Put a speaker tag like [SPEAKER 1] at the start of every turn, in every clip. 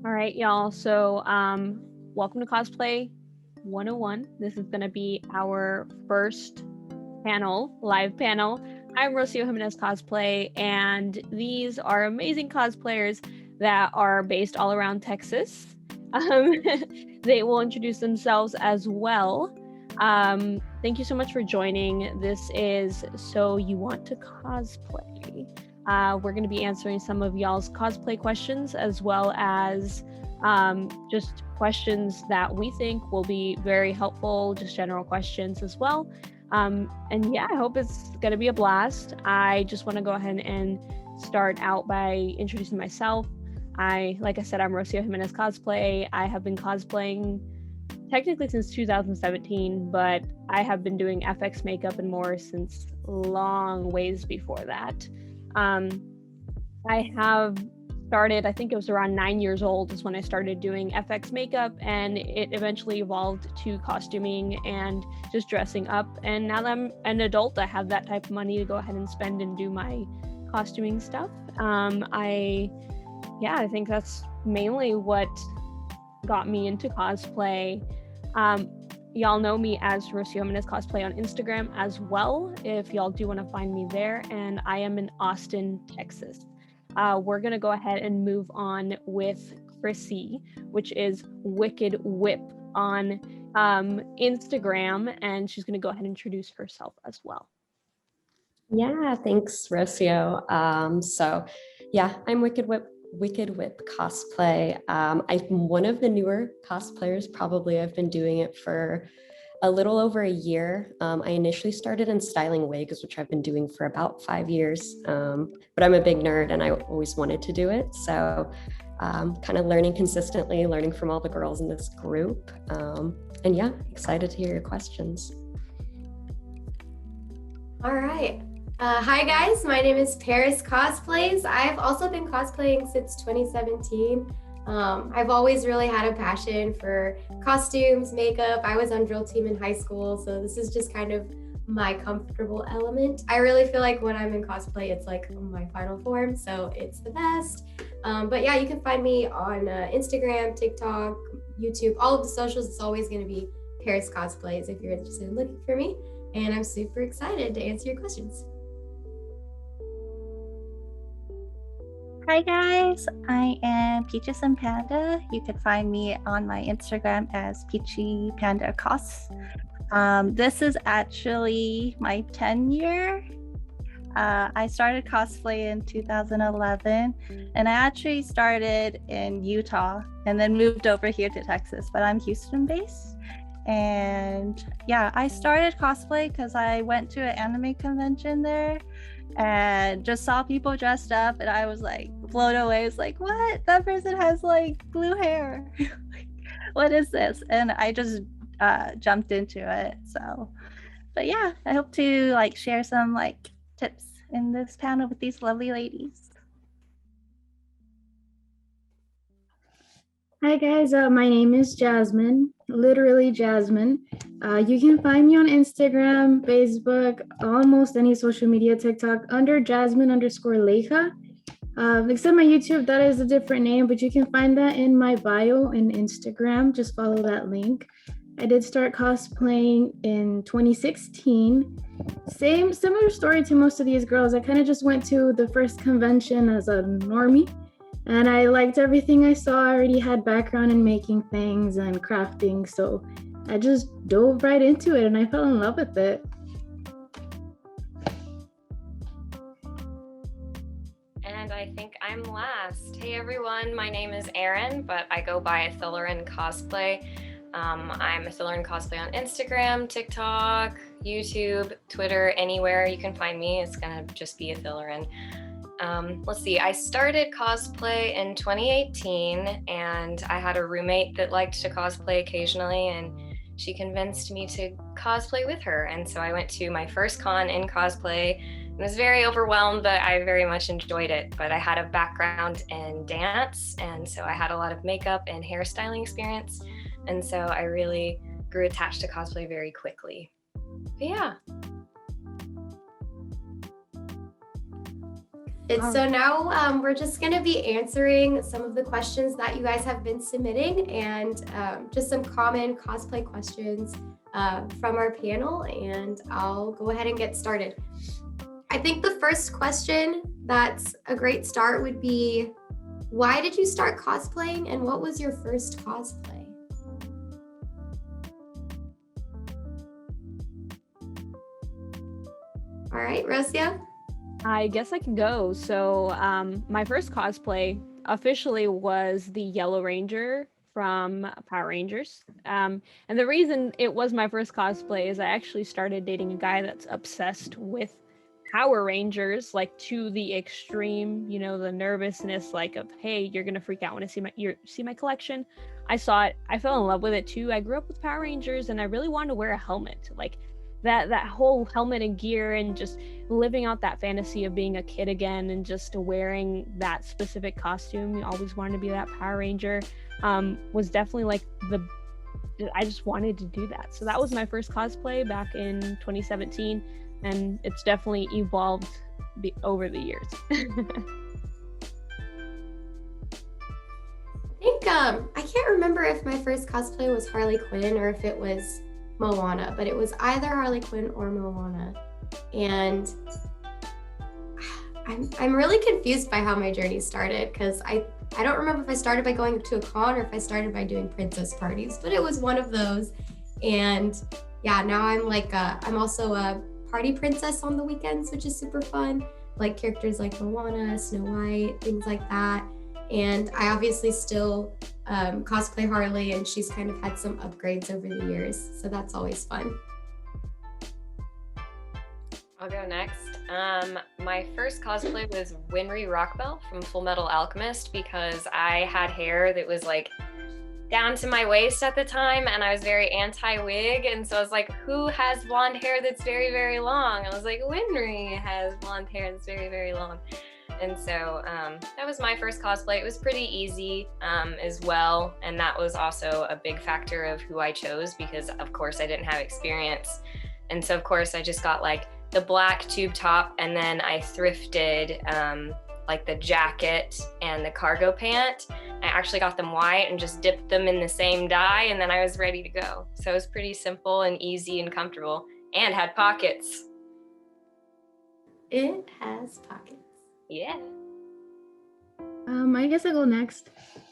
[SPEAKER 1] All right, y'all. So, welcome to Cosplay 101. This is going to be our first live panel. I'm Rocio Jimenez Cosplay, and these are amazing cosplayers that are based all around Texas. They will introduce themselves as well. Thank you so much for joining. This is So You Want to Cosplay. We're going to be answering some of y'all's cosplay questions, as well as just questions that we think will be very helpful, just general questions as well. And yeah, I hope it's going to be a blast. I just want to go ahead and start out by introducing myself. Like I said, I'm Rocio Jimenez Cosplay. I have been cosplaying technically since 2017, but I have been doing FX makeup and more since long ways before that. I have started, I think it was around 9 years old is when I started doing FX makeup, and it eventually evolved to costuming and just dressing up. And now that I'm an adult, I have that type of money to go ahead and spend and do my costuming stuff. I think that's mainly what got me into cosplay. Y'all know me as Rocio Jimenez Cosplay on Instagram as well, if y'all do want to find me there. And I am in Austin, Texas. We're going to go ahead and move on with Chrissy, which is Wicked Whip on Instagram. And she's going to go ahead and introduce herself as well.
[SPEAKER 2] Yeah, thanks, Rocio. I'm Wicked Whip Cosplay. I'm one of the newer cosplayers, probably. I've been doing it for a little over a year. I initially started in styling wigs, which I've been doing for about 5 years, but I'm a big nerd and I always wanted to do it. So kind of learning consistently, learning from all the girls in this group. And yeah, excited to hear your questions.
[SPEAKER 3] All right. Hi guys, my name is Paris Cosplays. I've also been cosplaying since 2017. I've always really had a passion for costumes, makeup. I was on drill team in high school, so this is just kind of my comfortable element. I really feel like when I'm in cosplay, it's like my final form, so it's the best. But yeah, you can find me on Instagram, TikTok, YouTube, all of the socials. It's always going to be Paris Cosplays if you're interested in looking for me. And I'm super excited to answer your questions.
[SPEAKER 4] Hi guys, I am Peaches and Panda. You can find me on my Instagram as Peachy Panda Cos. This is actually my 10-year. I started cosplay in 2011, and I actually started in Utah and then moved over here to Texas, but I'm Houston based. And yeah, I started cosplay because I went to an anime convention there and just saw people dressed up, and I was like blown away. I was like, what? That person has like blue hair. What is this? And I just jumped into it. So, but yeah, I hope to like share some like tips in this panel with these lovely ladies.
[SPEAKER 5] Hi guys, my name is Jasmine, literally Jasmine. You can find me on Instagram, Facebook, almost any social media, TikTok, under Jasmine_Leija. Except my YouTube, that is a different name, but you can find that in my bio in Instagram. Just follow that link. I did start cosplaying in 2016. Similar story to most of these girls. I kind of just went to the first convention as a normie. And I liked everything I saw. I already had background in making things and crafting, so I just dove right into it and I fell in love with it.
[SPEAKER 6] And I think I'm last. Hey everyone, my name is Erin, but I go by Athillerin Cosplay. I'm Athillerin Cosplay on Instagram, TikTok, YouTube, Twitter, anywhere you can find me. It's gonna just be Athillerin. Let's see, I started cosplay in 2018, and I had a roommate that liked to cosplay occasionally, and she convinced me to cosplay with her. And so I went to my first con in cosplay and was very overwhelmed, but I very much enjoyed it. But I had a background in dance, and so I had a lot of makeup and hairstyling experience. And so I really grew attached to cosplay very quickly. But yeah.
[SPEAKER 3] So now we're just going to be answering some of the questions that you guys have been submitting, and just some common cosplay questions from our panel, and I'll go ahead and get started. I think the first question that's a great start would be, why did you start cosplaying and what was your first cosplay? All right, Rosia?
[SPEAKER 1] I guess I can go. So my first cosplay officially was the Yellow Ranger from Power Rangers. And the reason it was my first cosplay is I actually started dating a guy that's obsessed with Power Rangers, like to the extreme, you know, the nervousness, like of, hey, you're gonna freak out when I see my collection. I saw it, I fell in love with it too. I grew up with Power Rangers and I really wanted to wear a helmet, like that whole helmet and gear, and just living out that fantasy of being a kid again and just wearing that specific costume. You always wanted to be that Power Ranger. Was definitely like I just wanted to do that. So that was my first cosplay back in 2017. And it's definitely evolved over the years.
[SPEAKER 3] I think I can't remember if my first cosplay was Harley Quinn or if it was Moana, but it was either Harley Quinn or Moana. And I'm really confused by how my journey started, because I don't remember if I started by going to a con or if I started by doing princess parties, but it was one of those. And yeah, now I'm also a party princess on the weekends, which is super fun. Like characters like Moana, Snow White, things like that. And I obviously still cosplay Harley, and she's kind of had some upgrades over the years, so that's always fun.
[SPEAKER 6] I'll go next. My first cosplay was Winry Rockbell from Full Metal Alchemist, because I had hair that was like down to my waist at the time, and I was very anti-wig, and so I was like, who has blonde hair that's very, very long? I was like, Winry has blonde hair that's very, very long. And so that was my first cosplay. It was pretty easy as well, and that was also a big factor of who I chose, because of course I didn't have experience. And so of course I just got like the black tube top, and then I thrifted like the jacket and the cargo pant. I actually got them white and just dipped them in the same dye, and then I was ready to go. So it was pretty simple and easy and comfortable, and had pockets.
[SPEAKER 3] It has pockets.
[SPEAKER 6] Yeah.
[SPEAKER 5] I guess I'll go next.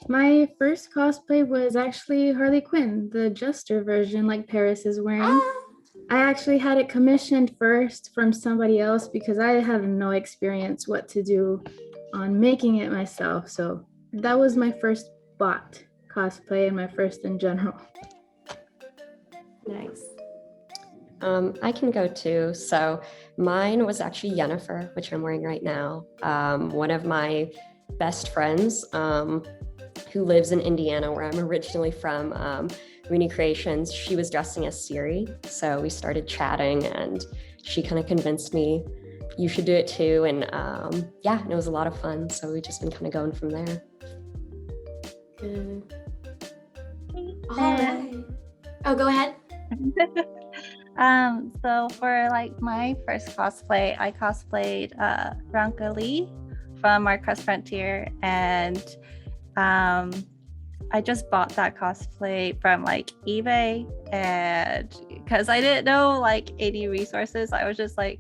[SPEAKER 5] My first cosplay was actually Harley Quinn, the Jester version like Paris is wearing. I actually had it commissioned first from somebody else because I had no experience what to do on making it myself. So that was my first bought cosplay and my first in general.
[SPEAKER 3] Nice.
[SPEAKER 2] I can go too. So mine was actually Yennefer, which I'm wearing right now. One of my best friends who lives in Indiana, where I'm originally from, Rooney Creations, she was dressing as Siri. So we started chatting and she kind of convinced me you should do it too. And yeah, and it was a lot of fun. So we've just been kind of going from there.
[SPEAKER 3] Good. All right. Oh, go ahead.
[SPEAKER 4] So for like my first cosplay, I cosplayed Ranka Lee from Marcus Frontier, and I just bought that cosplay from like eBay, and because I didn't know like any resources, I was just like,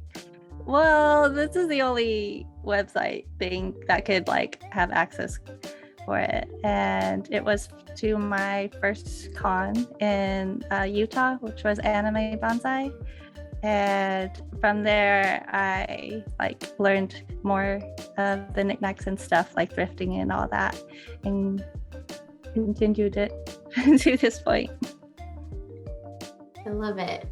[SPEAKER 4] well, this is the only website thing that could like have access for it. And it was to my first con in Utah, which was Anime Bonsai. And from there, I like learned more of the knickknacks and stuff, like thrifting and all that, and continued it to this point.
[SPEAKER 3] I love it.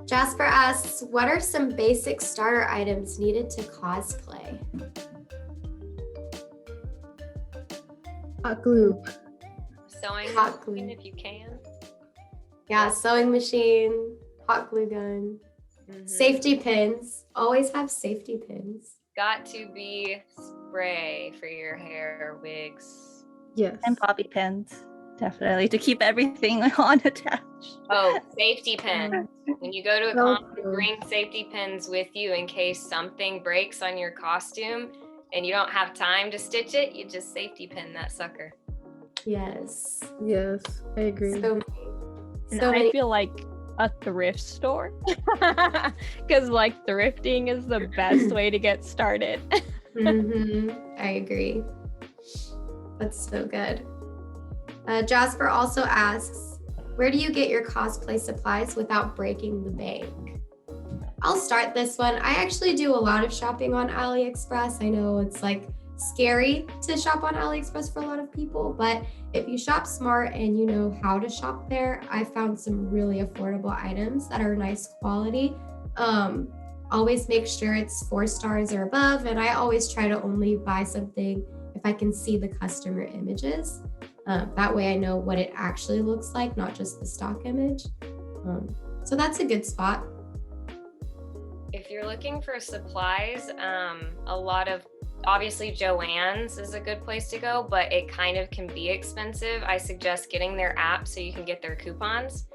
[SPEAKER 3] Jasper asks, what are some basic starter items needed to cosplay?
[SPEAKER 5] Hot glue.
[SPEAKER 6] Sewing
[SPEAKER 3] Hot glue.
[SPEAKER 6] machine if you can.
[SPEAKER 3] Yeah, sewing machine, hot glue gun, safety pins. Always have safety pins.
[SPEAKER 6] Got to be spray for your hair, wigs.
[SPEAKER 5] Yes.
[SPEAKER 4] And bobby pins, definitely, to keep everything on attached.
[SPEAKER 6] Oh, safety pins. When you go to a
[SPEAKER 5] So
[SPEAKER 6] con,
[SPEAKER 5] true.
[SPEAKER 6] bring safety pins with you in case something breaks on your costume. and you don't have time to stitch it, you just safety pin that sucker.
[SPEAKER 3] Yes.
[SPEAKER 5] Yes, I agree.
[SPEAKER 3] So
[SPEAKER 1] And
[SPEAKER 3] so
[SPEAKER 1] I
[SPEAKER 3] many.
[SPEAKER 1] feel like a thrift store, because like thrifting is the best way to get started.
[SPEAKER 3] I agree. That's so good. Jasper also asks, where do you get your cosplay supplies without breaking the bank? I'll start this one. I actually do a lot of shopping on AliExpress. I know it's like scary to shop on AliExpress for a lot of people, but if you shop smart and you know how to shop there, I found some really affordable items that are nice quality. Always make sure it's 4 stars or above, and I always try to only buy something if I can see the customer images. That way I know what it actually looks like, not just the stock image. So that's a good spot.
[SPEAKER 6] If you're looking for supplies, a lot of, obviously Joann's is a good place to go, but it kind of can be expensive. I suggest getting their app so you can get their coupons.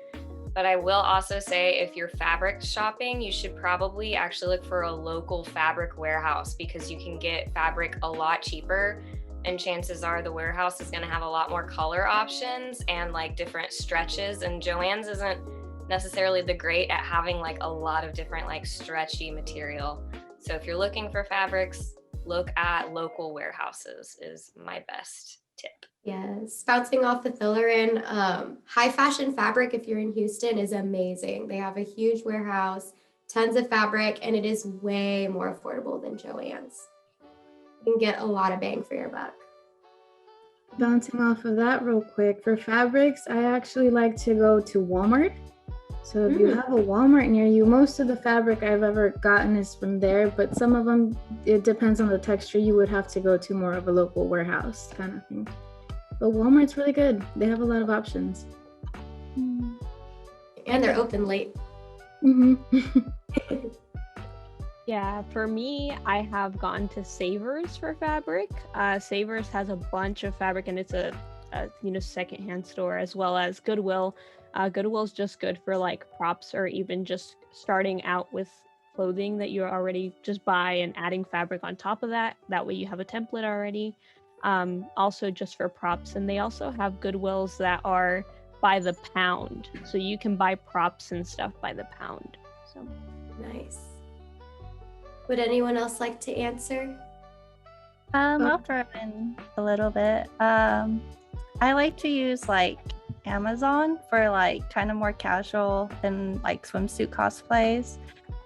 [SPEAKER 6] But I will also say, if you're fabric shopping, you should probably actually look for a local fabric warehouse, because you can get fabric a lot cheaper, and chances are the warehouse is going to have a lot more color options and like different stretches, and Joann's isn't necessarily the great at having like a lot of different like stretchy material. So if you're looking for fabrics, look at local warehouses is my best tip.
[SPEAKER 3] Yes, bouncing off the Thillerin, high fashion fabric, if you're in Houston, is amazing. They have a huge warehouse, tons of fabric, and it is way more affordable than Joann's. You can get a lot of bang for your buck.
[SPEAKER 5] Bouncing off of that real quick, for fabrics, I actually like to go to Walmart. So if you have a Walmart near you, most of the fabric I've ever gotten is from there, but some of them, it depends on the texture, you would have to go to more of a local warehouse kind of thing. But Walmart's really good. They have a lot of options.
[SPEAKER 3] And they're open late.
[SPEAKER 1] Yeah, for me, I have gone to Savers for fabric. Savers has a bunch of fabric, and it's a secondhand store, as well as Goodwill. Goodwill's just good for like props, or even just starting out with clothing that you already just buy and adding fabric on top of that. That way you have a template already. Also just for props, and they also have Goodwills that are by the pound, so you can buy props and stuff by the pound. So
[SPEAKER 3] nice. Would anyone else like to answer?
[SPEAKER 4] I'll throw in a little bit. I like to use like Amazon for like kind of more casual and like swimsuit cosplays.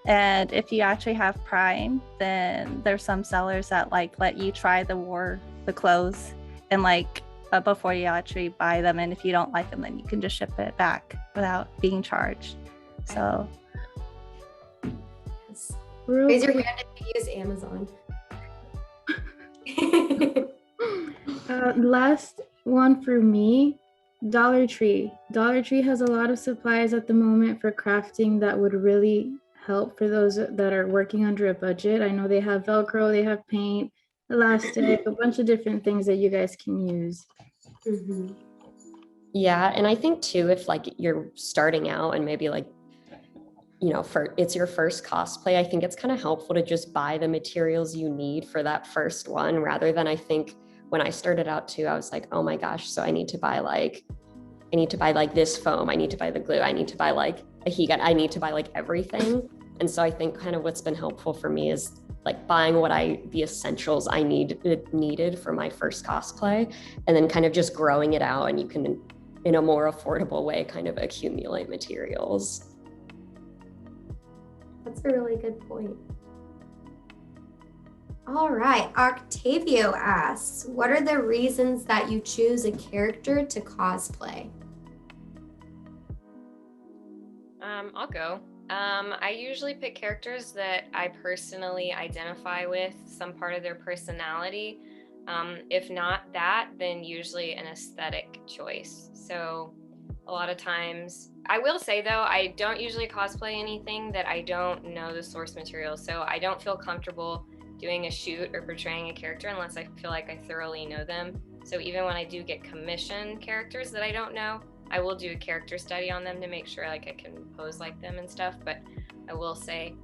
[SPEAKER 4] And if you actually have Prime, then there's some sellers that like let you try the clothes and like before you actually buy them. And if you don't like them, then you can just ship it back without being charged. So
[SPEAKER 3] yes. Raise your hand if you use Amazon.
[SPEAKER 5] Last one for me, Dollar Tree. Dollar Tree has a lot of supplies at the moment for crafting that would really help for those that are working under a budget. I know they have Velcro, they have paint, elastic, a bunch of different things that you guys can use.
[SPEAKER 2] Yeah, and I think too, if like you're starting out and maybe like, it's your first cosplay, I think it's kind of helpful to just buy the materials you need for that first one, rather than, I think when I started out too, I was like, oh my gosh, so I need to buy like this foam, I need to buy the glue, I need to buy like a heat gun, I need to buy like everything. And so I think kind of what's been helpful for me is like buying the essentials I needed for my first cosplay, and then kind of just growing it out, and you can, in a more affordable way, kind of accumulate materials.
[SPEAKER 3] That's a really good point. All right, Octavio asks, what are the reasons that you choose a character to cosplay?
[SPEAKER 6] I'll go. I usually pick characters that I personally identify with, some part of their personality. If not that, then usually an aesthetic choice. So a lot of times, I will say though, I don't usually cosplay anything that I don't know the source material. So I don't feel comfortable doing a shoot or portraying a character unless I feel like I thoroughly know them. So even when I do get commissioned characters that I don't know, I will do a character study on them to make sure like I can pose like them and stuff. But I will say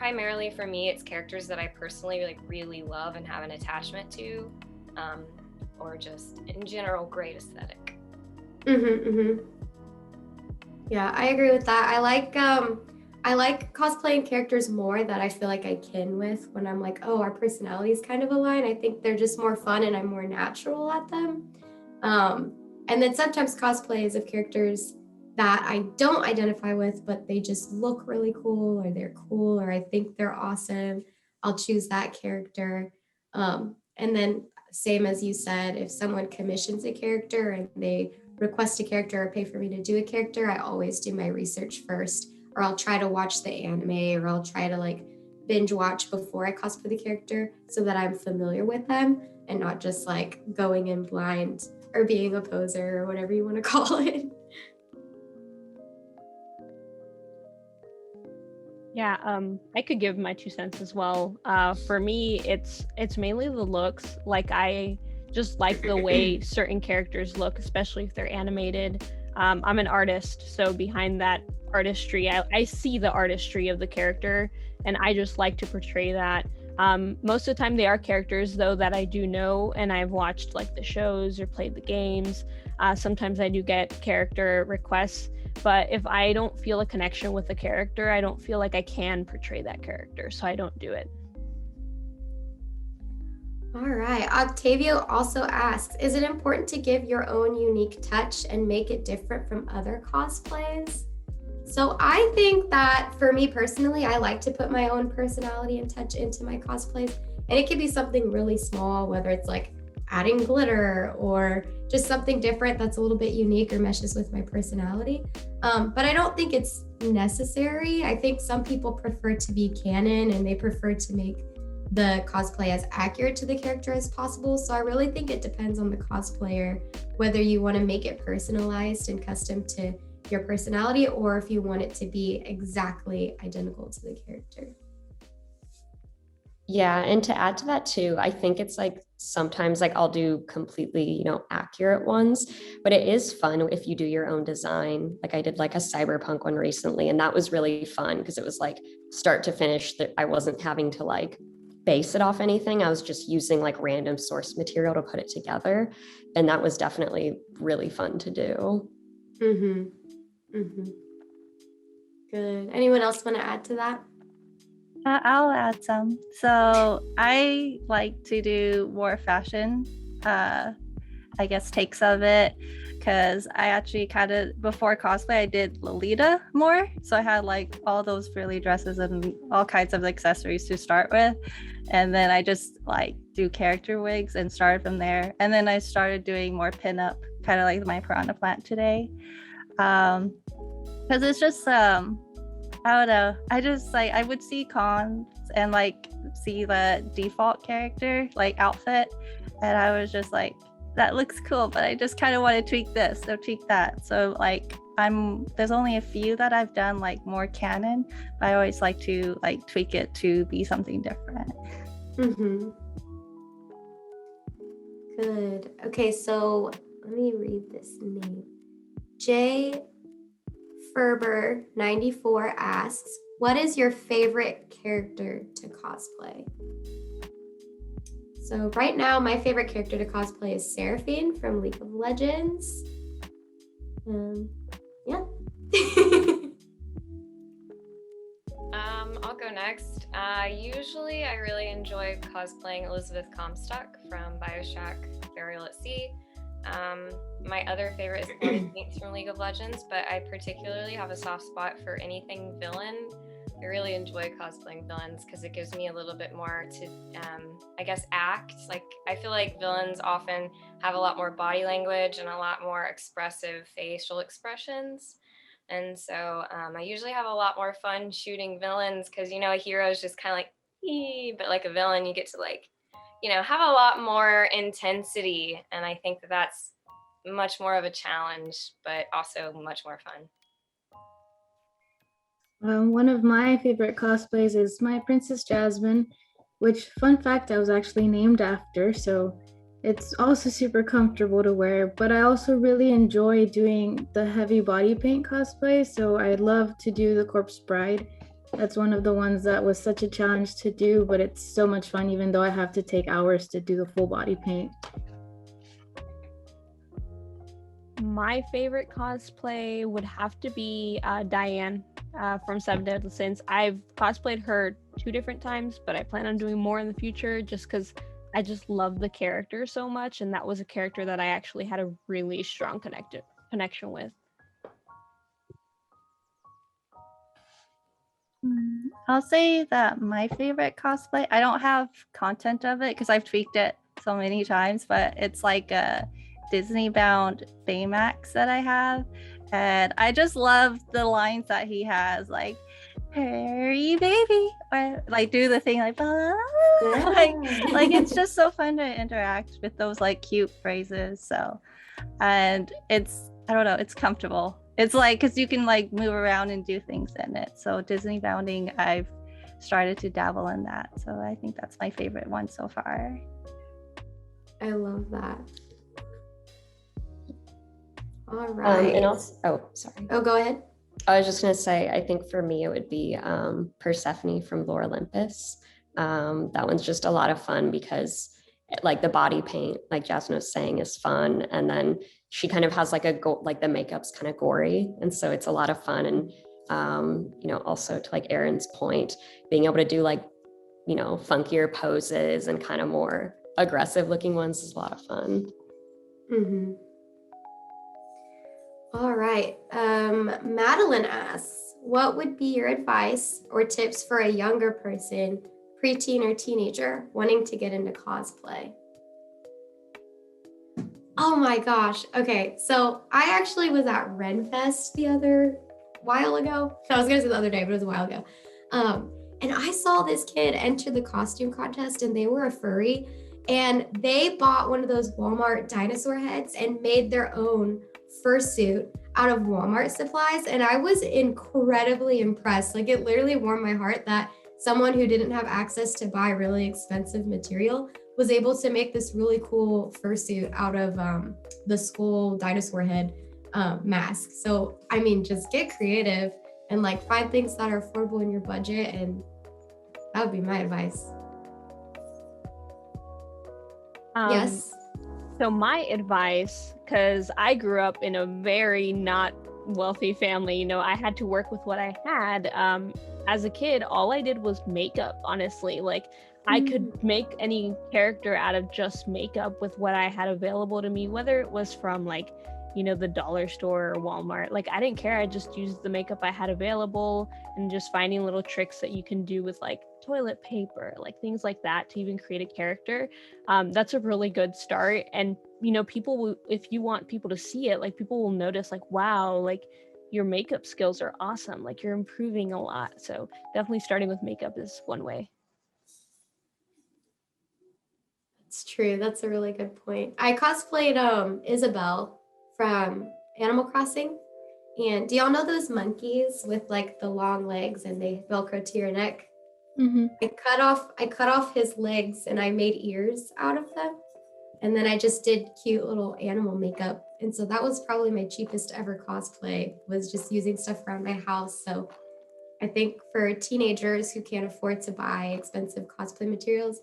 [SPEAKER 6] primarily for me, it's characters that I personally like really love and have an attachment to, or just in general great aesthetic.
[SPEAKER 3] Yeah, I agree with that. I like cosplaying characters more that I feel like I kin with when I'm like, oh, our personalities kind of align. I think they're just more fun and I'm more natural at them. And then sometimes cosplays of characters that I don't identify with, but they just look really cool or they're cool or I think they're awesome. I'll choose that character. And then same as you said, if someone commissions a character and they request a character or pay for me to do a character, I always do my research first, or I'll try to watch the anime, or I'll try to like binge watch before I cosplay the character so that I'm familiar with them and not just like going in blind or being a poser or whatever you want to call it.
[SPEAKER 1] Yeah, I could give my 2 cents as well. For me, it's mainly the looks. Like I just like the way certain characters look, especially if they're animated. I'm an artist, so behind that artistry, I see the artistry of the character, and I just like to portray that. Most of the time, they are characters though that I do know, and I've watched like the shows or played the games. Sometimes I do get character requests. But if I don't feel a connection with the character, I don't feel like I can portray that character, so I don't do it.
[SPEAKER 3] All right. Octavio also asks, is it important to give your own unique touch and make it different from other cosplays? So I think that for me personally, I like to put my own personality and touch into my cosplays. And it could be something really small, whether it's like adding glitter or just something different that's a little bit unique or meshes with my personality. But I don't think it's necessary. I think some people prefer to be canon and they prefer to make the cosplay as accurate to the character as possible. So I really think it depends on the cosplayer, whether you want to make it personalized and custom to your personality or if you want it to be exactly identical to the character.
[SPEAKER 2] Yeah, and to add to that too, I think it's like sometimes like I'll do completely, accurate ones, but it is fun if you do your own design. Like I did like a cyberpunk one recently, and that was really fun because it was like start to finish that I wasn't having to like base it off anything. I was just using like random source material to put it together. And that was definitely really fun to do.
[SPEAKER 3] Good. Anyone else want to add to that?
[SPEAKER 4] I'll add some. So I like to do more fashion, I guess, takes of it, because I actually kind of, before cosplay, I did Lolita more. So I had like all those frilly dresses and all kinds of accessories to start with. And then I just like do character wigs and started from there. And then I started doing more pinup, kind of like my piranha plant today. Because it's just, I don't know. I just like, I would see cons and like see the default character like outfit. And I was just like, that looks cool, but I just kind of want to tweak this or tweak that. So like there's only a few that I've done like more canon, but I always like to like tweak it to be something different.
[SPEAKER 3] Good. Okay, so let me read this name. J Ferber 94 asks, what is your favorite character to cosplay? So right now, my favorite character to cosplay is Seraphine from League of Legends. Yeah.
[SPEAKER 6] I'll go next. Usually I really enjoy cosplaying Elizabeth Comstock from BioShock Burial at Sea. My other favorite is Paints from League of Legends, but I particularly have a soft spot for anything villain. I really enjoy cosplaying villains because it gives me a little bit more to, I guess, act. Like, I feel like villains often have a lot more body language and a lot more expressive facial expressions. And so I usually have a lot more fun shooting villains because, a hero is just kind of like, ee, but like a villain, you get to like, have a lot more intensity. And I think that that's much more of a challenge, but also much more fun.
[SPEAKER 5] One of my favorite cosplays is my Princess Jasmine, which, fun fact, I was actually named after, so it's also super comfortable to wear, but I also really enjoy doing the heavy body paint cosplay, so I love to do the Corpse Bride. That's one of the ones that was such a challenge to do, but it's so much fun, even though I have to take hours to do the full body paint.
[SPEAKER 1] My favorite cosplay would have to be Diane from Seven Deadly Sins. I've cosplayed her 2 different times, but I plan on doing more in the future just because I just love the character so much, and that was a character that I actually had a really strong connection with.
[SPEAKER 4] I'll say that my favorite cosplay, I don't have content of it because I've tweaked it so many times, but it's like a Disney bound Baymax that I have. And I just love the lines that he has, like, "Hurry, baby," or like do the thing like, like it's just so fun to interact with those like cute phrases. So, and it's, I don't know, it's comfortable. It's like, because you can like move around and do things in it. So Disney bounding, I've started to dabble in that. So I think that's my favorite one so far.
[SPEAKER 3] I love that. All right.
[SPEAKER 2] And also, oh, sorry.
[SPEAKER 3] Oh, go ahead.
[SPEAKER 2] I was just gonna say, I think for me it would be Persephone from Lore Olympus. That one's just a lot of fun because like the body paint, like Jasmine was saying, is fun, and then she kind of has like like the makeup's kind of gory, and so it's a lot of fun. And you know, also to like Erin's point, being able to do like, you know, funkier poses and kind of more aggressive looking ones is a lot of fun.
[SPEAKER 3] Mm-hmm. All right. Madeline asks, what would be your advice or tips for a younger person, preteen or teenager, wanting to get into cosplay? Oh my gosh. Okay. So I actually was at RenFest the other while ago. I was going to say the other day, but it was a while ago. And I saw this kid enter the costume contest, and they were a furry, and they bought one of those Walmart dinosaur heads and made their own fursuit out of Walmart supplies. And I was incredibly impressed. Like, it literally warmed my heart that someone who didn't have access to buy really expensive material was able to make this really cool fursuit out of the school dinosaur head mask. So, I mean, just get creative and like find things that are affordable in your budget, and that would be my advice. Yes.
[SPEAKER 1] So my advice, because I grew up in a very not wealthy family, you know, I had to work with what I had. As a kid, all I did was makeup, honestly. Like, I could make any character out of just makeup with what I had available to me, whether it was from like, you know, the dollar store or Walmart. Like, I didn't care. I just used the makeup I had available, and just finding little tricks that you can do with like toilet paper, like things like that, to even create a character. That's a really good start. And, you know, people will, if you want people to see it, like, people will notice like, wow, like your makeup skills are awesome. Like, you're improving a lot. So definitely starting with makeup is one way.
[SPEAKER 3] It's true. That's a really good point. I cosplayed Isabelle from Animal Crossing. And do y'all know those monkeys with like the long legs and they Velcro to your neck?
[SPEAKER 5] Mm-hmm.
[SPEAKER 3] I cut off his legs and I made ears out of them. And then I just did cute little animal makeup. And so that was probably my cheapest ever cosplay, was just using stuff around my house. So I think for teenagers who can't afford to buy expensive cosplay materials,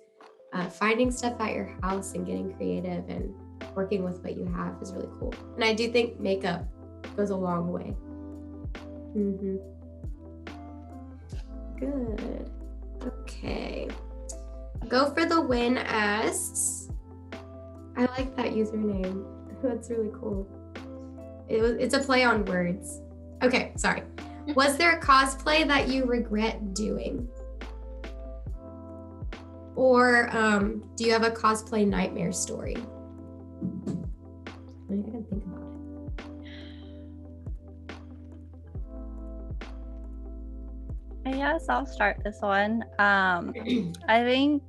[SPEAKER 3] finding stuff at your house and getting creative and working with what you have is really cool. And I do think makeup goes a long way. Mm-hmm. Good. Okay. Go for the Win asks, I like that username. That's really cool. It's a play on words. Okay, sorry. Was there a cosplay that you regret doing? Or do you have a cosplay nightmare story? I gotta think about it.
[SPEAKER 4] Yes, I'll start this one. I think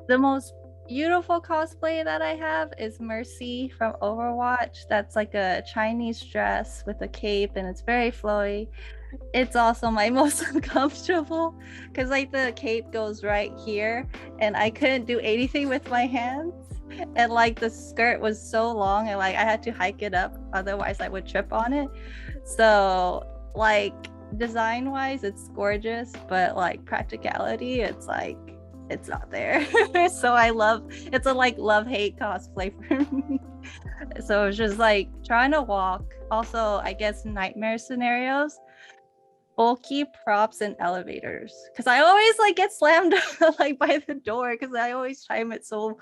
[SPEAKER 4] the most beautiful cosplay that I have is Mercy from Overwatch. That's like a Chinese dress with a cape, and it's very flowy. It's also my most uncomfortable because like the cape goes right here, and I couldn't do anything with my hands, and like the skirt was so long, and like I had to hike it up, otherwise I would trip on it. So like design wise it's gorgeous, but like practicality it's like it's not there. So I love, it's a like love-hate cosplay for me. So it's just like trying to walk, also I guess nightmare scenarios, bulky props and elevators, because I always like get slammed like by the door because I always time it so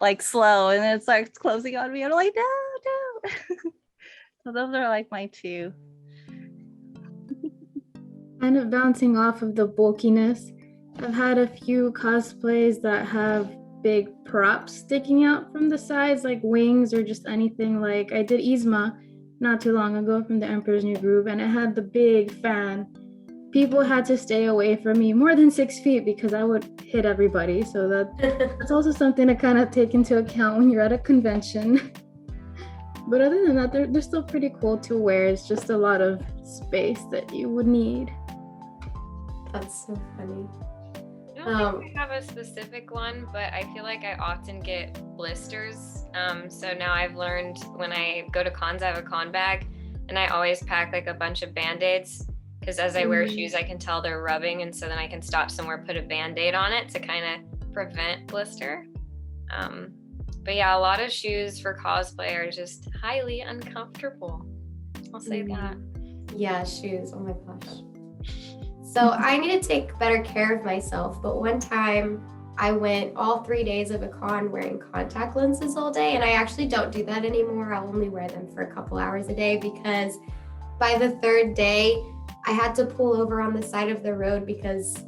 [SPEAKER 4] like slow and it starts closing on me. I'm like, no. So those are like my two.
[SPEAKER 5] Kind of bouncing off of the bulkiness, I've had a few cosplays that have big props sticking out from the sides, like wings or just anything. Like I did Yzma not too long ago from the Emperor's New Groove, and it had the big fan. People had to stay away from me more than 6 feet because I would hit everybody. So that's also something to kind of take into account when you're at a convention. But other than that, they're still pretty cool to wear. It's just a lot of space that you would need.
[SPEAKER 3] That's so funny.
[SPEAKER 6] I don't think I have a specific one, but I feel like I often get blisters. So now I've learned when I go to cons, I have a con bag, and I always pack like a bunch of Band-Aids, because as I wear shoes, I can tell they're rubbing, and so then I can stop somewhere, put a Band-Aid on it to kind of prevent blister. But yeah, a lot of shoes for cosplay are just highly uncomfortable. I'll say that.
[SPEAKER 3] Yeah, shoes. Oh my gosh. So I need to take better care of myself. But one time I went all 3 days of a con wearing contact lenses all day. And I actually don't do that anymore. I'll only wear them for a couple hours a day, because by the third day, I had to pull over on the side of the road because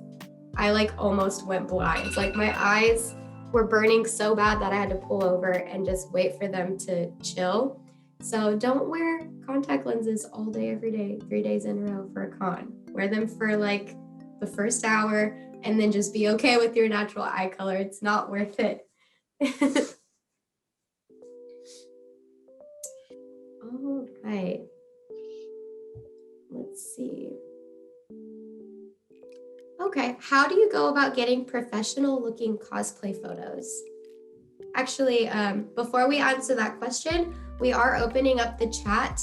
[SPEAKER 3] I like almost went blind. Like my eyes were burning so bad that I had to pull over and just wait for them to chill. So don't wear contact lenses all day, every day, 3 days in a row for a con. Wear them for like the first hour and then just be okay with your natural eye color. It's not worth it. All right. Let's see. Okay, how do you go about getting professional looking cosplay photos? Actually, before we answer that question, we are opening up the chat.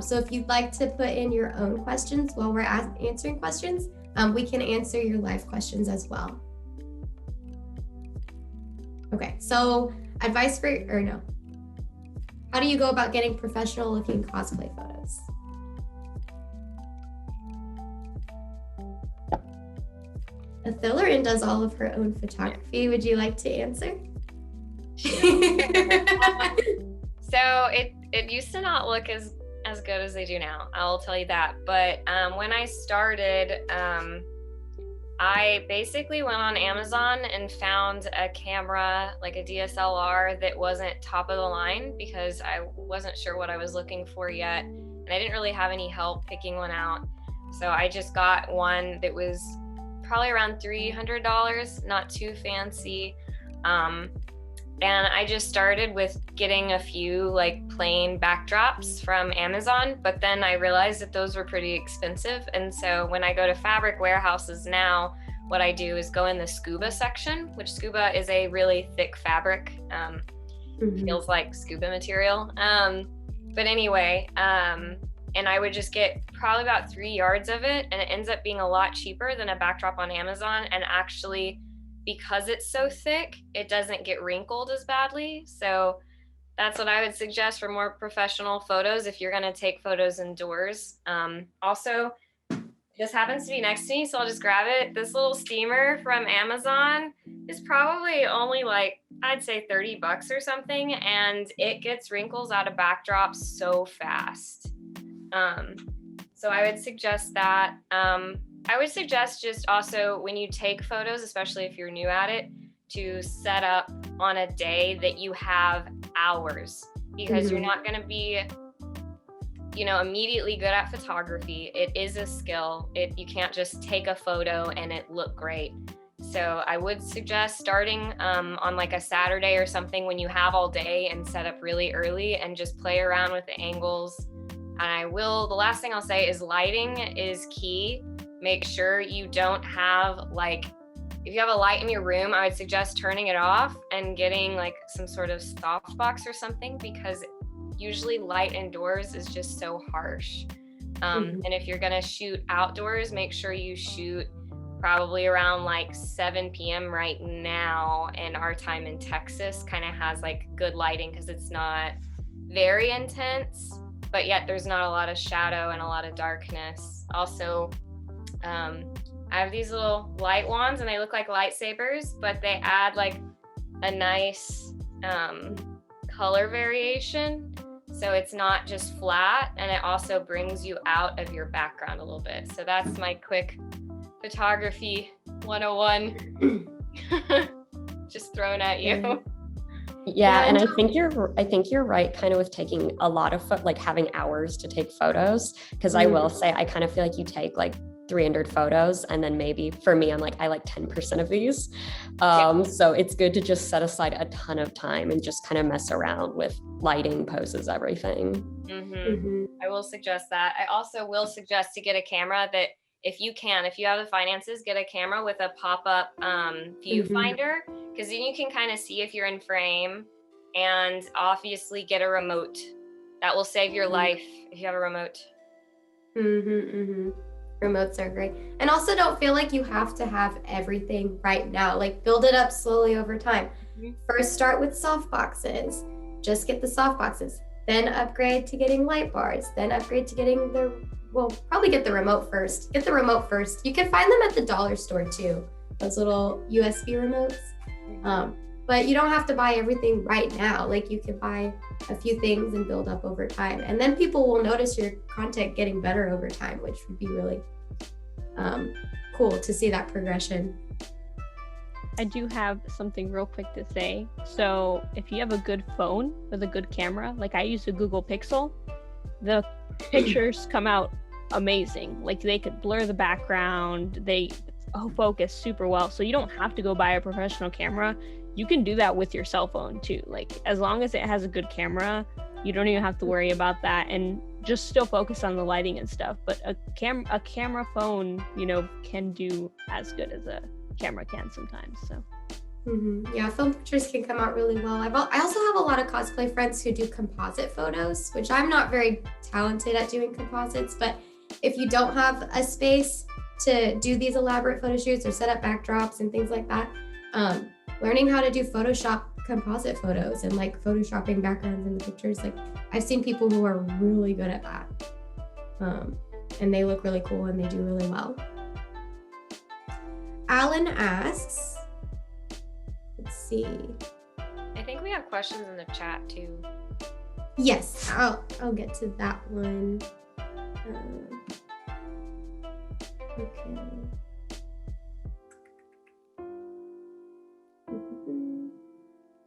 [SPEAKER 3] So if you'd like to put in your own questions while we're answering questions, we can answer your live questions as well. Okay, so advice for, or no. How do you go about getting professional looking cosplay photos? Athillerin does all of her own photography. Would you like to answer?
[SPEAKER 6] So it used to not look as good as they do now, I'll tell you that. But when I started, I basically went on Amazon and found a camera, like a DSLR, that wasn't top of the line because I wasn't sure what I was looking for yet, and I didn't really have any help picking one out. So I just got one that was probably around $300, not too fancy. And I just started with getting a few like plain backdrops from Amazon, but then I realized that those were pretty expensive. And so when I go to fabric warehouses now, what I do is go in the scuba section, which scuba is a really thick fabric. Feels like scuba material. But anyway, and I would just get probably about 3 yards of it, and it ends up being a lot cheaper than a backdrop on Amazon. And actually, because it's so thick, it doesn't get wrinkled as badly. So that's what I would suggest for more professional photos if you're gonna take photos indoors. Also, this happens to be next to me, so I'll just grab it. This little steamer from Amazon is probably only like, I'd say $30 or something, and it gets wrinkles out of backdrops so fast. So I would suggest that. I would suggest just also when you take photos, especially if you're new at it, to set up on a day that you have hours, because you're not going to be, immediately good at photography. It is a skill. You can't just take a photo and it look great. So I would suggest starting on like a Saturday or something when you have all day, and set up really early and just play around with the angles. And the last thing I'll say is lighting is key. Make sure you don't have if you have a light in your room, I would suggest turning it off and getting like some sort of softbox or something, because usually light indoors is just so harsh. And if you're gonna shoot outdoors, make sure you shoot probably around like 7 p.m. right now. And our time in Texas kind of has like good lighting because it's not very intense, but yet there's not a lot of shadow and a lot of darkness. Also, I have these little light wands and they look like lightsabers, but they add like a nice color variation. So it's not just flat, and it also brings you out of your background a little bit. So that's my quick photography 101 just thrown at you.
[SPEAKER 2] Yeah, and I think you're right kind of with taking a lot of like having hours to take photos, because I will say I kind of feel like you take like 300 photos and then maybe for me I like 10% of these. So it's good to just set aside a ton of time and just kind of mess around with lighting, poses, everything.
[SPEAKER 6] I will suggest that. I also will suggest to get a camera that if you have the finances, get a camera with a pop-up viewfinder, because then you can kind of see if you're in frame, and obviously get a remote. That will save your life if you have a remote.
[SPEAKER 3] Remotes are great. And also don't feel like you have to have everything right now. Like build it up slowly over time. First start with soft boxes. Just get the soft boxes. Then upgrade to getting light bars. Then upgrade to getting probably get the remote first. Get the remote first. You can find them at the dollar store too. Those little USB remotes. But you don't have to buy everything right now. Like you could buy a few things and build up over time. And then people will notice your content getting better over time, which would be really cool to see that progression.
[SPEAKER 1] I do have something real quick to say. So if you have a good phone with a good camera, like I use a Google Pixel, the pictures come out amazing. Like they could blur the background, they focus super well. So you don't have to go buy a professional camera. You can do that with your cell phone too. Like as long as it has a good camera, you don't even have to worry about that, and just still focus on the lighting and stuff. But a camera phone, can do as good as a camera can sometimes. So
[SPEAKER 3] yeah, film pictures can come out really well. I also have a lot of cosplay friends who do composite photos, which I'm not very talented at doing composites, but if you don't have a space to do these elaborate photo shoots or set up backdrops and things like that, learning how to do Photoshop composite photos and like photoshopping backgrounds in the pictures, like I've seen people who are really good at that, and they look really cool and they do really well. Alan asks, let's see,
[SPEAKER 6] I think we have questions in the chat too.
[SPEAKER 3] Yes, I'll get to that one. Okay.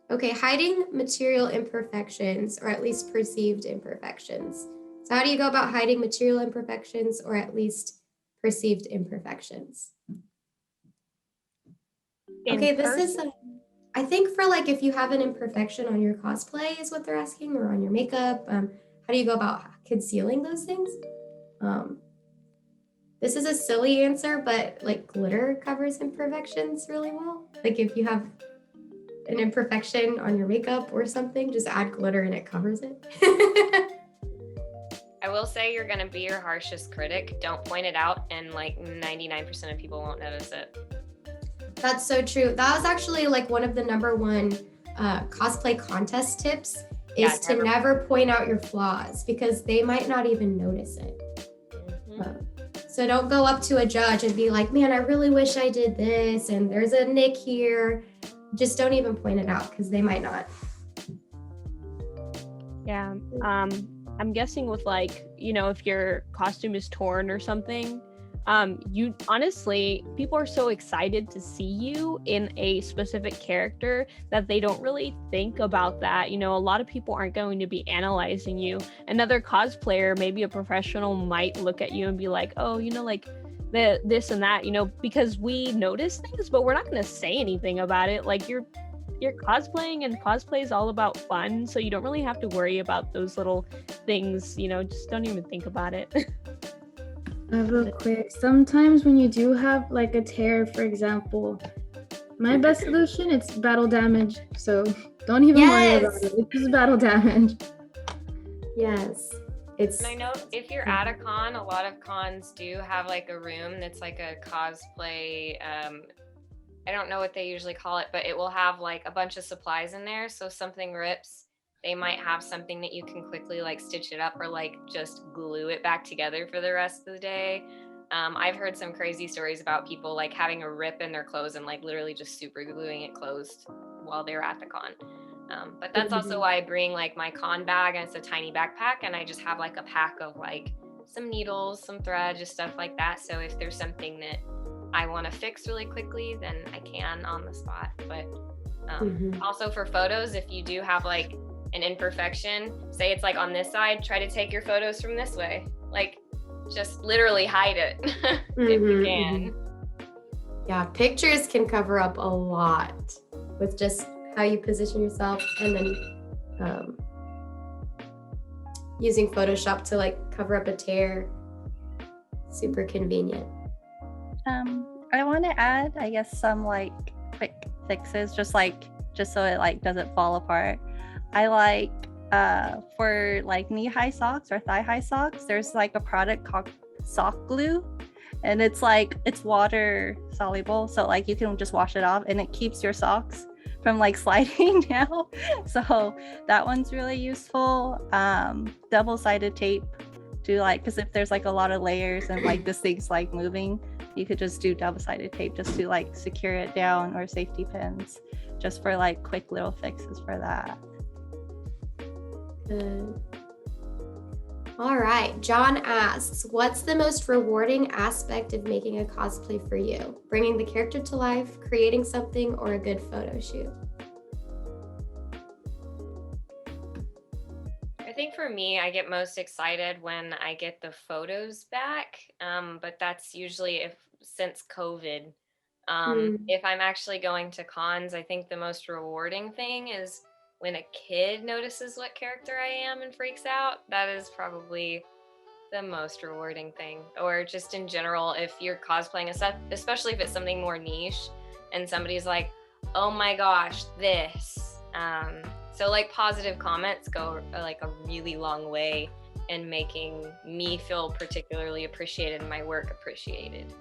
[SPEAKER 3] Okay, hiding material imperfections, or at least perceived imperfections. So how do you go about hiding material imperfections, or at least perceived imperfections? I think for like if you have an imperfection on your cosplay is what they're asking, or on your makeup, how do you go about concealing those things? This is a silly answer, but like glitter covers imperfections really well. Like if you have an imperfection on your makeup or something, just add glitter and it covers it.
[SPEAKER 6] I will say you're going to be your harshest critic. Don't point it out, and like 99% of people won't notice it.
[SPEAKER 3] That's so true. That was actually like one of the number one cosplay contest tips is to never point out your flaws, because they might not even notice it. So don't go up to a judge and be like, man, I really wish I did this, and there's a nick here. Just don't even point it out, because they might not.
[SPEAKER 1] Yeah. I'm guessing with like, if your costume is torn or something, you honestly, people are so excited to see you in a specific character that they don't really think about that. A lot of people aren't going to be analyzing you. Another cosplayer, maybe a professional, might look at you and be like, oh, like this and that, because we notice things, but we're not going to say anything about it. Like you're cosplaying, and cosplay is all about fun, so you don't really have to worry about those little things. Just don't even think about it.
[SPEAKER 5] Real quick, sometimes when you do have like a tear, for example, my best solution, it's battle damage. So don't even worry about it. It's just battle damage.
[SPEAKER 3] Yes. It's
[SPEAKER 6] And I know if you're at a con, a lot of cons do have like a room that's like a cosplay. I don't know what they usually call it, but it will have like a bunch of supplies in there. So if something rips, they might have something that you can quickly like stitch it up or like just glue it back together for the rest of the day. I've heard some crazy stories about people like having a rip in their clothes and like literally just super gluing it closed while they're at the con. But that's also why I bring like my con bag, and it's a tiny backpack, and I just have like a pack of like some needles, some thread, just stuff like that. So if there's something that I want to fix really quickly, then I can on the spot. But also for photos, if you do have like an imperfection, say it's like on this side, try to take your photos from this way. Like just literally hide it if you can.
[SPEAKER 3] Yeah, pictures can cover up a lot with just how you position yourself, and then using Photoshop to like cover up a tear. Super convenient.
[SPEAKER 4] I want to add, I guess, some like quick fixes, just so it like doesn't fall apart. I like for like knee-high socks or thigh-high socks, there's like a product called sock glue, and it's water soluble, so like you can just wash it off and it keeps your socks from like sliding down. So that one's really useful. Double-sided tape to like, because if there's like a lot of layers and like this thing's like moving, you could just do double-sided tape just to like secure it down, or safety pins just for like quick little fixes for that.
[SPEAKER 3] Good. All right, John asks, what's the most rewarding aspect of making a cosplay for you? Bringing the character to life, creating something, or a good photo shoot?
[SPEAKER 6] I think for me, I get most excited when I get the photos back, but that's usually since COVID. If I'm actually going to cons, I think the most rewarding thing is when a kid notices what character I am and freaks out. That is probably the most rewarding thing. Or just in general, if you're cosplaying a set, especially if it's something more niche and somebody's like, oh my gosh, this. So like positive comments go like a really long way in making me feel particularly appreciated and my work appreciated.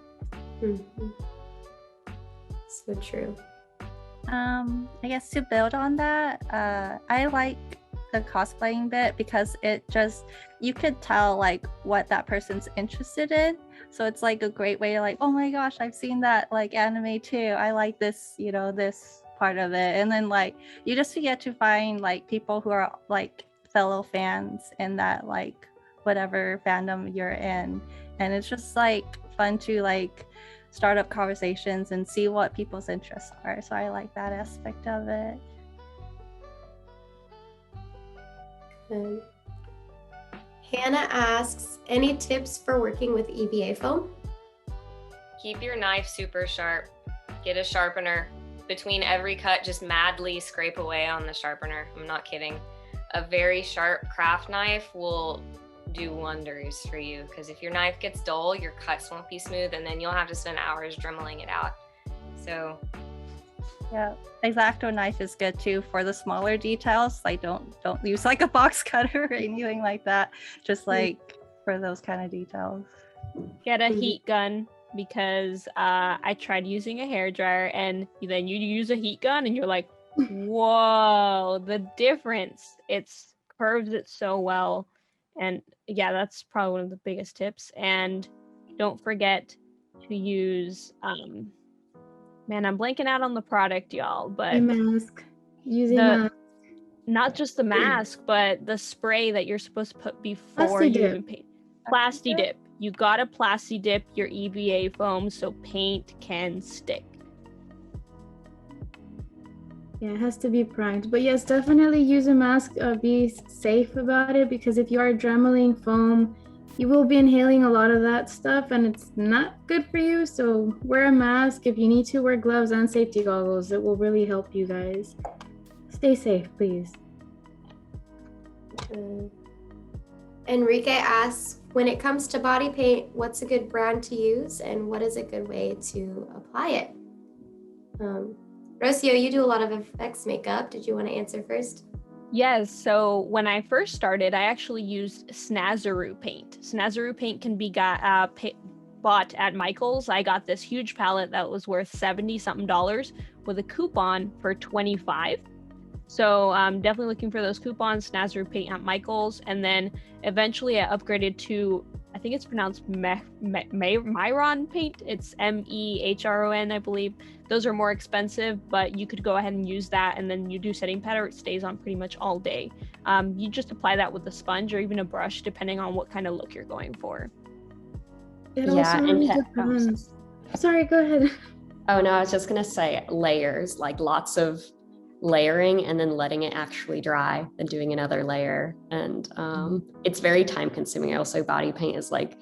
[SPEAKER 3] So true.
[SPEAKER 4] I guess to build on that, I like the cosplaying bit because it just, you could tell like what that person's interested in. So it's like a great way to like, oh my gosh, I've seen that like anime too. I like this, this part of it. And then like, you just get to find like people who are like fellow fans in that like whatever fandom you're in. And it's just like fun to like start up conversations and see what people's interests are. So I like that aspect of it.
[SPEAKER 3] Good. Hannah asks, any tips for working with EVA foam?
[SPEAKER 6] Keep your knife super sharp. Get a sharpener. Between every cut, just madly scrape away on the sharpener. I'm not kidding. A very sharp craft knife will do wonders for you, because if your knife gets dull, your cuts won't be smooth, and then you'll have to spend hours dremeling it out. So
[SPEAKER 4] yeah, X-Acto knife is good too for the smaller details. Like don't use like a box cutter or anything like that, just like for those kind of details.
[SPEAKER 1] Get a heat gun, because I tried using a hairdryer, and then you use a heat gun and you're like, whoa, the difference. It's curves it so well. And yeah, that's probably one of the biggest tips. And don't forget to use, man, I'm blanking out on the product, y'all, but
[SPEAKER 5] A mask. Using mask.
[SPEAKER 1] Not just the mask, but the spray that you're supposed to put before
[SPEAKER 5] Plasti
[SPEAKER 1] you
[SPEAKER 5] dip.
[SPEAKER 1] even paint. Plasti dip. You gotta plasti dip your EVA foam so paint can stick.
[SPEAKER 5] Yeah, it has to be primed. But yes, definitely use a mask. Be safe about it, because if you are dremeling foam, you will be inhaling a lot of that stuff, and it's not good for you. So wear a mask. If you need to, wear gloves and safety goggles. It will really help you guys. Stay safe, please.
[SPEAKER 3] Enrique asks, when it comes to body paint, what's a good brand to use, and what is a good way to apply it? Rocio, you do a lot of effects makeup. Did you want to answer first?
[SPEAKER 1] Yes, so when I first started, I actually used Snazaroo paint. Snazaroo paint can be bought at Michael's. I got this huge palette that was worth 70 something dollars with a coupon for 25. So definitely looking for those coupons, Snazaroo paint at Michael's. And then eventually I upgraded to, I think it's pronounced Myron paint. It's Mehron, I believe. Those are more expensive, but you could go ahead and use that, and then you do setting powder. It stays on pretty much all day. You just apply that with a sponge or even a brush, depending on what kind of look you're going for.
[SPEAKER 5] It
[SPEAKER 2] Yeah,
[SPEAKER 5] also
[SPEAKER 2] and
[SPEAKER 5] really
[SPEAKER 2] pet-
[SPEAKER 5] depends. Sorry, go ahead.
[SPEAKER 2] Oh no, I was just gonna say layers, like lots of layering and then letting it actually dry, then doing another layer. And it's very time consuming. Also, body paint is like,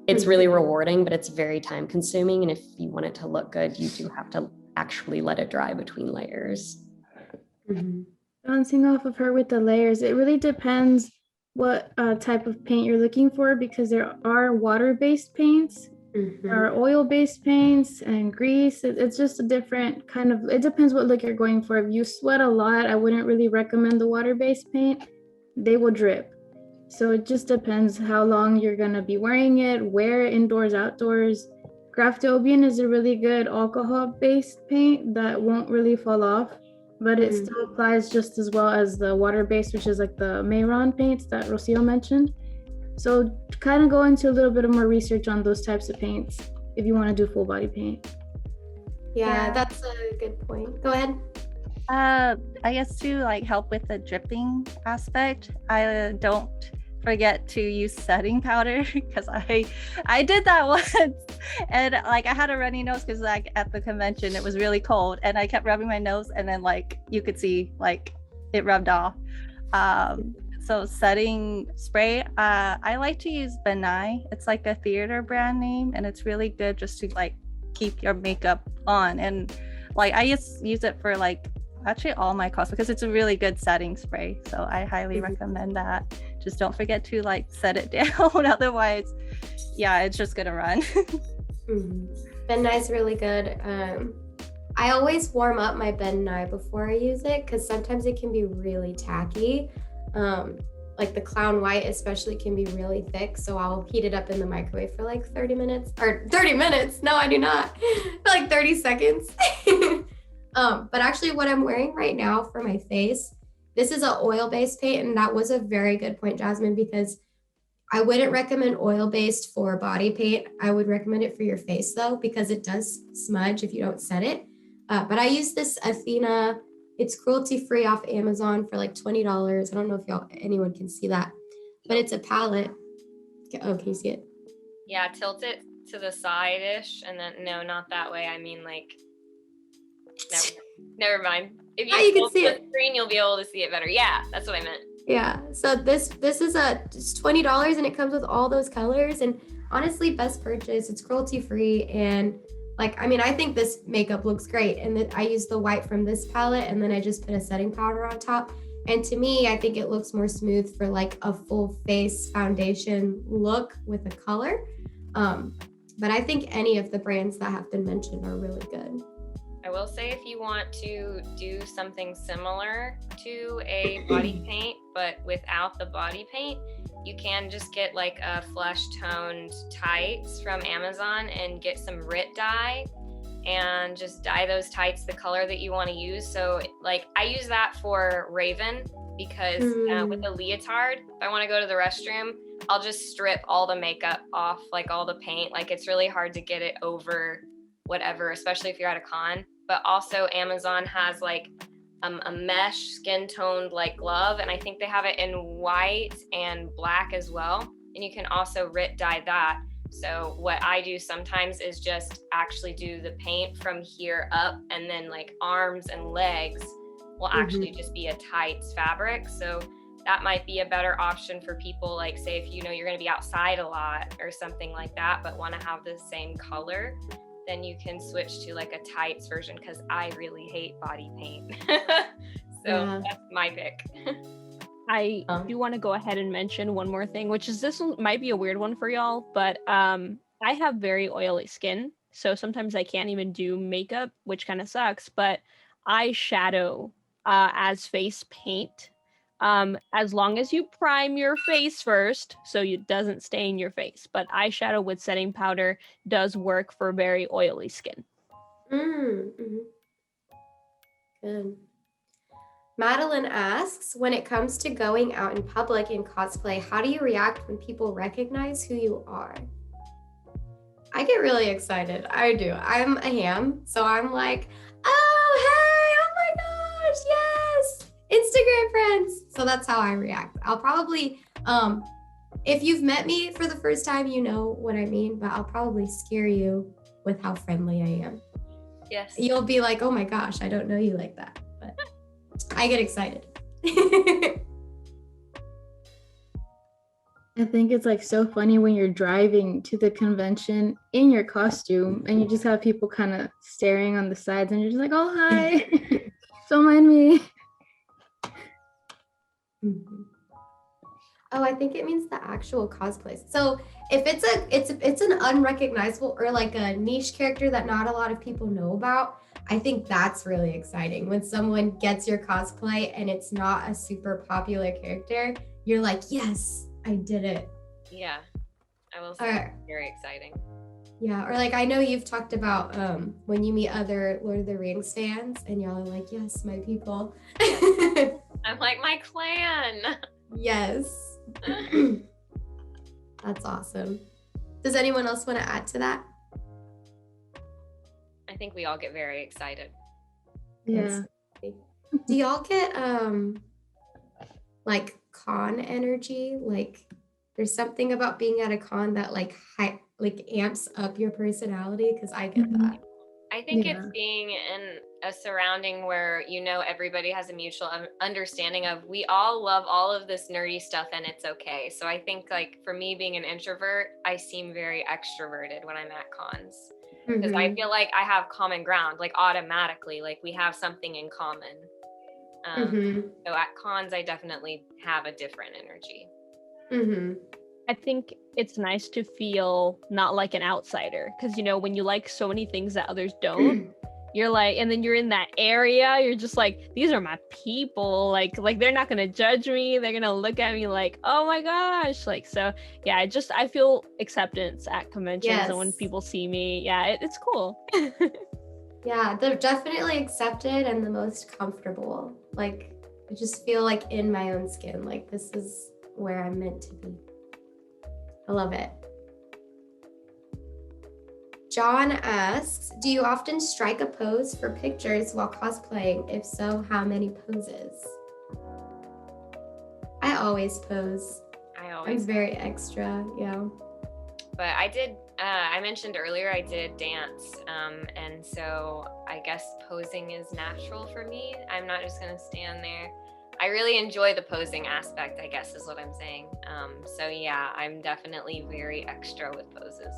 [SPEAKER 2] it's really rewarding, but it's very time consuming. And if you want it to look good, you do have to actually let it dry between layers.
[SPEAKER 5] Bouncing off of her with the layers, it really depends what type of paint you're looking for, because there are water-based paints, there are oil-based paints, and grease. It's just a different kind of, it depends what look you're going for. If you sweat a lot, I wouldn't really recommend the water-based paint. They will drip. So it just depends how long you're gonna be wearing it, where, indoors, outdoors. Graftobian is a really good alcohol-based paint that won't really fall off, but it still applies just as well as the water-based, which is like the Mayron paints that Rocio mentioned. So kind of go into a little bit of more research on those types of paints if you want to do full body paint.
[SPEAKER 3] Yeah, that's a good point. Go ahead.
[SPEAKER 4] I guess to like help with the dripping aspect, I don't forget to use setting powder, because I did that once, and like I had a runny nose because like at the convention it was really cold, and I kept rubbing my nose, and then like you could see like it rubbed off. So setting spray, I like to use Ben Nye. It's like a theater brand name, and it's really good just to like keep your makeup on. And like I use it for like actually all my cosplay, because it's a really good setting spray. So I highly recommend that. Just don't forget to like set it down, otherwise yeah, it's just gonna run.
[SPEAKER 3] Ben Nye's really good. I always warm up my Ben Nye before I use it, because sometimes it can be really tacky. Like the clown white especially can be really thick, so I'll heat it up in the microwave for like 30 minutes. No, I do not. For like 30 seconds. But actually what I'm wearing right now for my face, this is an oil-based paint, and that was a very good point, Jasmine, because I wouldn't recommend oil-based for body paint. I would recommend it for your face though, because it does smudge if you don't set it. But I use this Athena, it's cruelty-free off Amazon for like $20. I don't know if anyone can see that, but it's a palette. Oh, can you see it?
[SPEAKER 6] Yeah, tilt it to the side-ish, and then, no, not that way. I mean, like, never mind. If you
[SPEAKER 3] can see it.
[SPEAKER 6] Screen, you'll be able to see it better. Yeah, that's what I meant.
[SPEAKER 3] Yeah, so this is just $20, and it comes with all those colors, and honestly, best purchase. It's cruelty-free, and like, I mean, I think this makeup looks great, and I use the white from this palette, and then I just put a setting powder on top. And to me, I think it looks more smooth for like a full face foundation look with a color. But I think any of the brands that have been mentioned are really good.
[SPEAKER 6] I will say, if you want to do something similar to a body paint, but without the body paint, you can just get like a flesh toned tights from Amazon and get some RIT dye and just dye those tights the color that you want to use. So like I use that for Raven, because with the leotard, if I want to go to the restroom, I'll just strip all the makeup off, like all the paint. Like it's really hard to get it over whatever, especially if you're at a con. But also Amazon has like a mesh skin toned like glove, and I think they have it in white and black as well, and you can also RIT dye that. So what I do sometimes is just actually do the paint from here up, and then like arms and legs will actually just be a tights fabric. So that might be a better option for people, like say if you know you're going to be outside a lot or something like that, but want to have the same color, then you can switch to like a tights version, because I really hate body paint. So that's my pick.
[SPEAKER 1] I do want to go ahead and mention one more thing, which is this one might be a weird one for y'all, but I have very oily skin, so sometimes I can't even do makeup, which kind of sucks, but eyeshadow as face paint as long as you prime your face first so it doesn't stain your face. But eyeshadow with setting powder does work for very oily skin.
[SPEAKER 3] Mm-hmm. Good. Madeline asks, when it comes to going out in public in cosplay, how do you react when people recognize who you are? I get really excited. I do. I'm a ham, so I'm like, oh, hey, oh my gosh, yes, Instagram friends. So that's how I react. I'll probably, if you've met me for the first time, you know what I mean, but I'll probably scare you with how friendly I am.
[SPEAKER 6] Yes.
[SPEAKER 3] You'll be like, oh my gosh, I don't know you like that, but I get excited.
[SPEAKER 5] I think it's like so funny when you're driving to the convention in your costume and you just have people kind of staring on the sides and you're just like, oh, hi, don't mind me.
[SPEAKER 3] Mhm. Oh, I think it means the actual cosplays. So if it's an unrecognizable or like a niche character that not a lot of people know about, I think that's really exciting. When someone gets your cosplay and it's not a super popular character, you're like, yes, I did it.
[SPEAKER 6] Yeah, I will say it's very exciting.
[SPEAKER 3] Yeah, or like I know you've talked about when you meet other Lord of the Rings fans and y'all are like, yes, my people.
[SPEAKER 6] I'm like, my clan.
[SPEAKER 3] Yes. That's awesome. Does anyone else want to add to that?
[SPEAKER 6] I think we all get very excited.
[SPEAKER 5] Yeah.
[SPEAKER 3] Do y'all get like con energy? Like there's something about being at a con that like amps up your personality, because I get that.
[SPEAKER 6] I think
[SPEAKER 5] Yeah.
[SPEAKER 6] it's being in a surrounding where, you know, everybody has a mutual understanding of, we all love all of this nerdy stuff and it's okay. So I think like for me being an introvert, I seem very extroverted when I'm at cons, because I feel like I have common ground, like automatically, like we have something in common. So at cons, I definitely have a different energy.
[SPEAKER 1] I think it's nice to feel not like an outsider, because you know when you like so many things that others don't, you're like, and then you're in that area, you're just like, these are my people, like they're not gonna judge me, they're gonna look at me like, oh my gosh, like, so yeah, I feel acceptance at conventions, and when people see me, yeah, it's cool.
[SPEAKER 3] Yeah, they're definitely accepted and the most comfortable. Like I just feel like in my own skin, like this is where I'm meant to be. I love it. John asks, do you often strike a pose for pictures while cosplaying? If so, how many poses? I always pose. I'm very extra, yeah.
[SPEAKER 6] But I did, I mentioned earlier, I did dance. And so I guess posing is natural for me. I'm not just gonna stand there. I really enjoy the posing aspect, I guess is what I'm saying. So yeah, I'm definitely very extra with poses.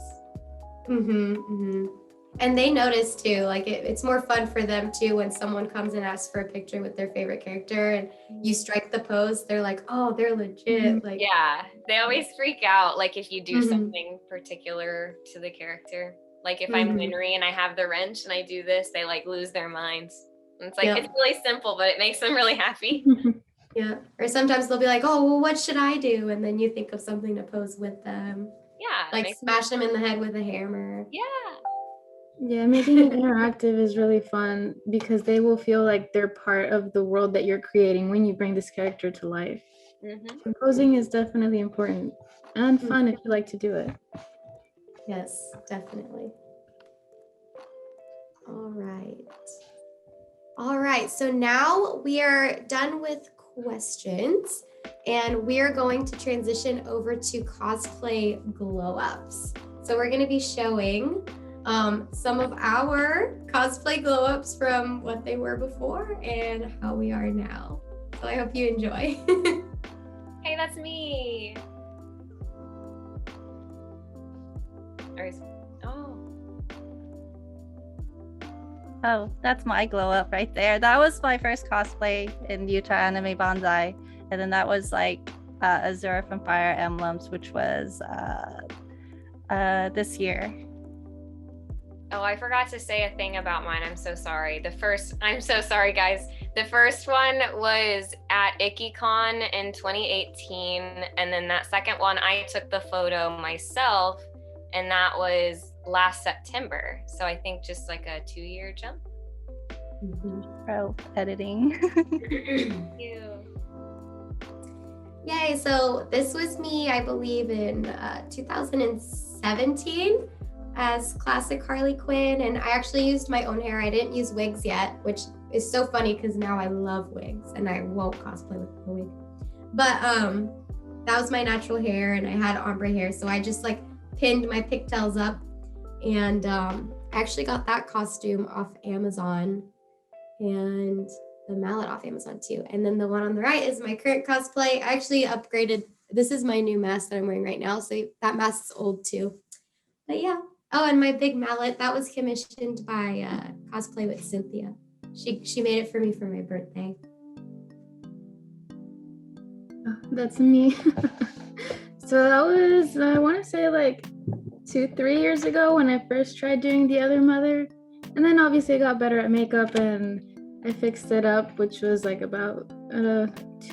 [SPEAKER 3] And they notice too, like it's more fun for them too when someone comes and asks for a picture with their favorite character and you strike the pose, they're like, oh, they're legit. Like,
[SPEAKER 6] yeah, they always freak out, like if you do something particular to the character. Like if I'm Winry and I have the wrench and I do this, they like lose their minds. And it's like, it's really simple, but it makes them really happy.
[SPEAKER 3] Yeah. Or sometimes they'll be like, oh, well, what should I do? And then you think of something to pose with them.
[SPEAKER 6] Yeah.
[SPEAKER 3] Like smash them in the head with a hammer.
[SPEAKER 6] Yeah.
[SPEAKER 5] Yeah, making it interactive is really fun because they will feel like they're part of the world that you're creating when you bring this character to life. So posing is definitely important and fun if you like to do it.
[SPEAKER 3] Yes, definitely. All right, so now we are done with questions and we are going to transition over to cosplay glow ups. So we're going to be showing some of our cosplay glow ups from what they were before and how we are now. So I hope you enjoy.
[SPEAKER 6] Hey, that's me.
[SPEAKER 4] Oh, that's my glow up right there. That was my first cosplay in Utah Anime Bonsai. And then that was like Azura from Fire Emblems, which was this year.
[SPEAKER 6] Oh, I forgot to say a thing about mine. I'm so sorry. I'm so sorry, guys. The first one was at IckyCon in 2018, and then that second one I took the photo myself, and that was last September. So I think just like a 2-year jump.
[SPEAKER 4] Pro editing.
[SPEAKER 6] Thank you.
[SPEAKER 3] Yay, so this was me, I believe, in 2017 as classic Harley Quinn, and I actually used my own hair. I didn't use wigs yet, which is so funny because now I love wigs and I won't cosplay with a wig. But that was my natural hair, and I had ombre hair, so I just like pinned my pigtails up, and I actually got that costume off Amazon and the mallet off Amazon too. And then the one on the right is my current cosplay. I actually upgraded. This is my new mask that I'm wearing right now, so that mask's old too. But yeah. Oh, and my big mallet, that was commissioned by Cosplay with Cynthia. She made it for me for my birthday.
[SPEAKER 5] Oh, that's me. So that was, I want to say like 2-3 years ago when I first tried doing the other mother. And then obviously I got better at makeup and I fixed it up, which was like about 2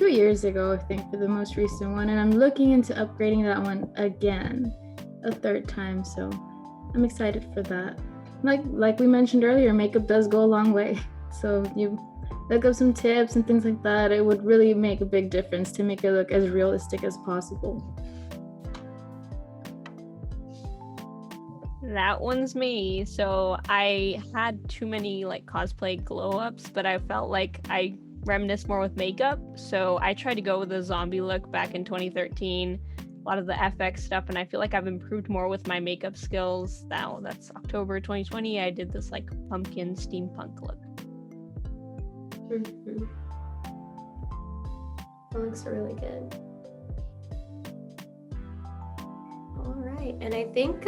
[SPEAKER 5] years ago, I think, for the most recent one. And I'm looking into upgrading that one again, a third time. So I'm excited for that. Like we mentioned earlier, makeup does go a long way. So you look up some tips and things like that. It would really make a big difference to make it look as realistic as possible.
[SPEAKER 1] That one's me. So I had too many like cosplay glow ups, but I felt like I reminisce more with makeup. So I tried to go with a zombie look back in 2013, a lot of the FX stuff, and I feel like I've improved more with my makeup skills. Now that's October 2020. I did this like pumpkin steampunk look.
[SPEAKER 3] Mm-hmm. That looks really good. All right, and I think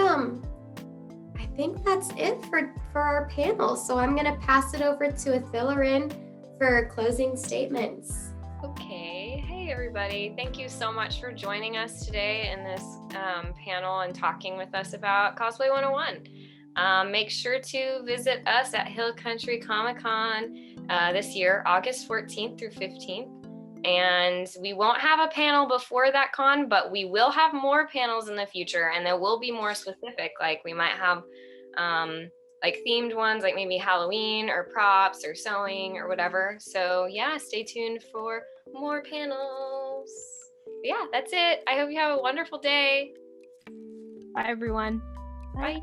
[SPEAKER 3] that's it for our panel. So I'm gonna pass it over to Athilarin for closing statements.
[SPEAKER 6] Okay. Hey, everybody. Thank you so much for joining us today in this panel and talking with us about Cosplay 101. Make sure to visit us at Hill Country Comiccon this year, August 14th through 15th. And we won't have a panel before that con, but we will have more panels in the future, and there will be more specific. Like we might have like themed ones, like maybe Halloween or props or sewing or whatever. So yeah, stay tuned for more panels. But yeah, that's it. I hope you have a wonderful day.
[SPEAKER 1] Bye, everyone.
[SPEAKER 6] Bye.